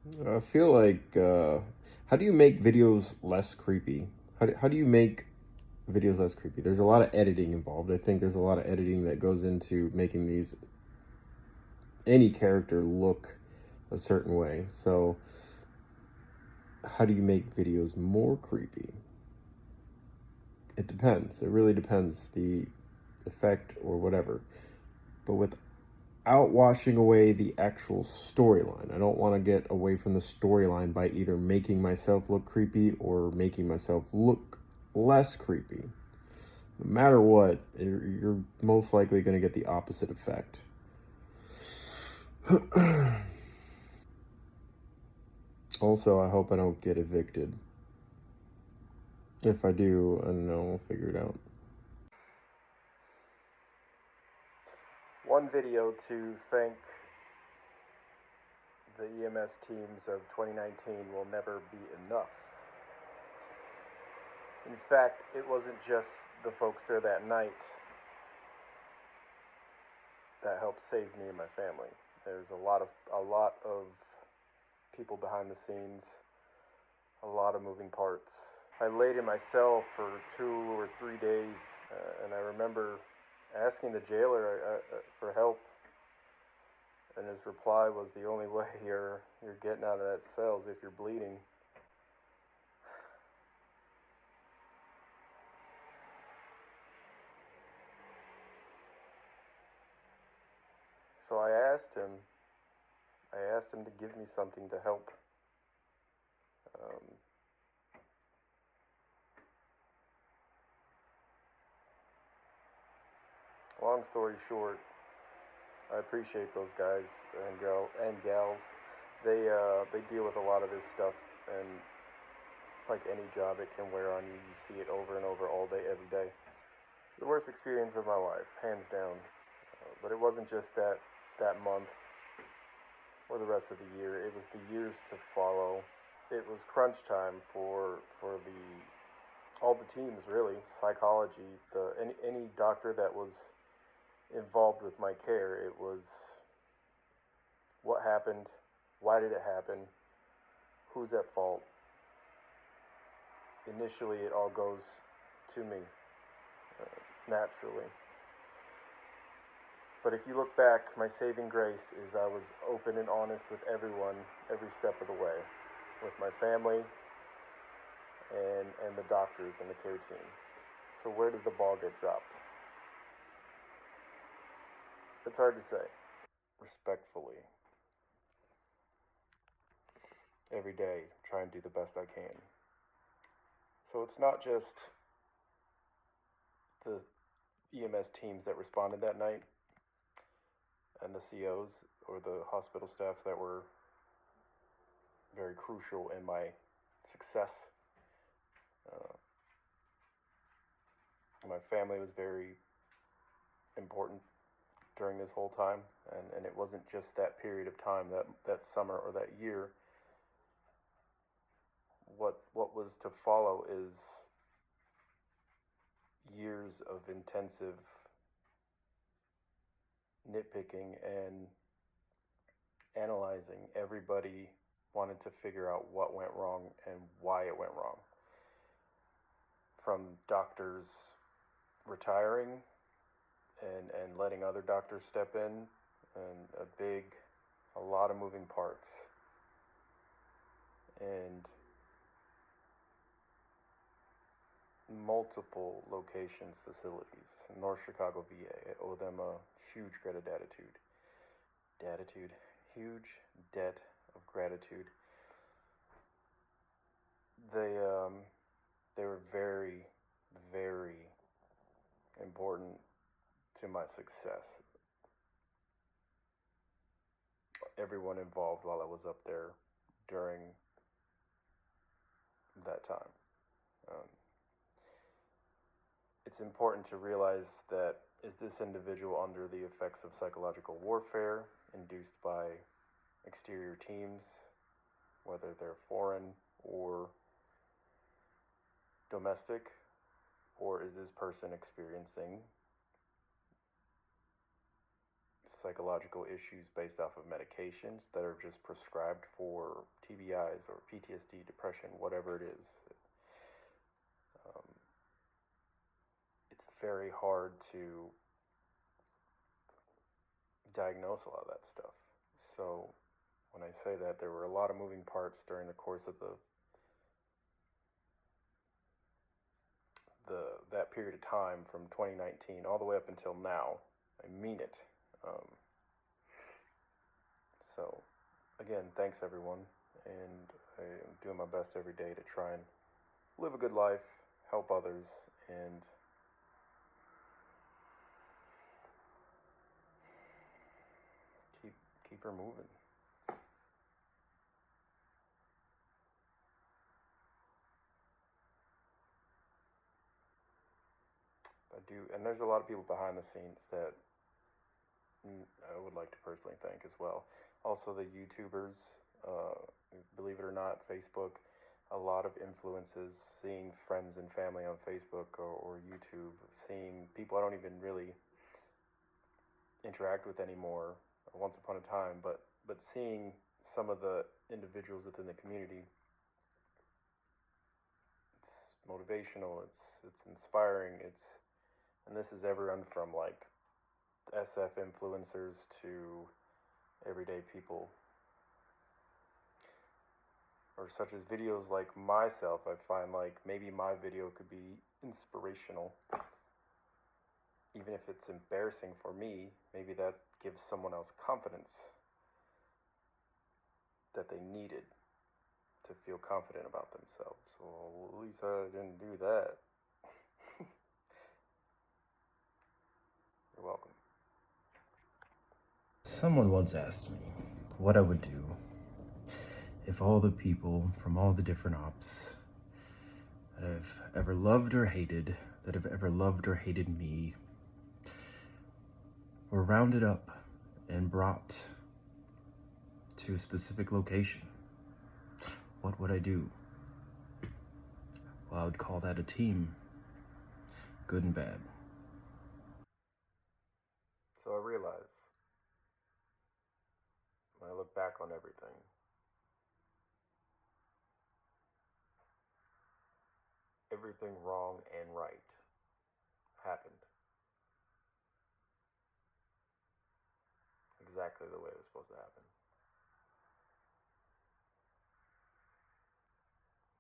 I feel like, how do you make videos less creepy? How do you make videos less creepy? There's a lot of editing involved. I think there's a lot of editing that goes into making any character look a certain way. So, how do you make videos more creepy? It depends. It really depends the effect or whatever. But without washing away the actual storyline, I don't want to get away from the storyline by either making myself look creepy or making myself look less creepy. No matter what, you're most likely going to get the opposite effect. Also, I hope I don't get evicted. If I do, I don't know, we'll figure it out. One video to thank the EMS teams of 2019 will never be enough. In fact, it wasn't just the folks there that night that helped save me and my family. There's a lot of people behind the scenes, a lot of moving parts. I laid in my cell for 2 or 3 days, and I remember asking the jailer for help, and his reply was, "The only way you're getting out of that cell is if you're bleeding." So I asked him to give me something to help. Um, Long story short, I appreciate those guys and gals. They deal with a lot of this stuff, and like any job, it can wear on you. You see it over and over all day, every day. The worst experience of my life, hands down. But it wasn't just that month or the rest of the year. It was the years to follow. It was crunch time for the all the teams, really. Psychology, any doctor that was involved with my care. It was what happened, why did it happen, who's at fault. Initially, it all goes to me, naturally. But if you look back, my saving grace is I was open and honest with everyone every step of the way, with my family and the doctors and the care team. So where did the ball get dropped? It's hard to say. Respectfully, every day, try and do the best I can. So it's not just the EMS teams that responded that night and the COs or the hospital staff that were very crucial in my success. Uh, my family was very important during this whole time, and it wasn't just that period of time, that summer or that year. What was to follow is years of intensive nitpicking and analyzing. Everybody wanted to figure out what went wrong and why it went wrong. From doctors retiring and letting other doctors step in, and a lot of moving parts. And multiple locations, facilities. North Chicago VA. I owe them a huge debt of gratitude. Gratitude. Huge debt of gratitude. They they were very, very important to my success. Everyone involved while I was up there during that time. Um, it's important to realize that is this individual under the effects of psychological warfare induced by exterior teams, whether they're foreign or domestic, or is this person experiencing psychological issues based off of medications that are just prescribed for TBIs or PTSD, depression, whatever it is. Um, it's very hard to diagnose a lot of that stuff. So when I say that, there were a lot of moving parts during the course of that period of time from 2019 all the way up until now. I mean it. So again, thanks everyone, and I am doing my best every day to try and live a good life, help others, and keep her moving. I do, and there's a lot of people behind the scenes that I would like to personally thank as well. Also, the YouTubers, believe it or not, Facebook, a lot of influences, seeing friends and family on Facebook or YouTube, seeing people I don't even really interact with anymore once upon a time, but seeing some of the individuals within the community, it's motivational, it's inspiring, and this is everyone from like SF influencers to everyday people, or such as videos like myself. I find like maybe my video could be inspirational, even if it's embarrassing for me. Maybe that gives someone else confidence that they needed to feel confident about themselves. Well, at least I didn't do that. You're welcome. Someone once asked me what I would do if all the people from all the different ops that I've ever loved or hated, that have ever loved or hated me, were rounded up and brought to a specific location. What would I do? Well, I would call that a team, good and bad. So I realize, when I look back on everything, everything wrong and right happened exactly the way it was supposed to happen.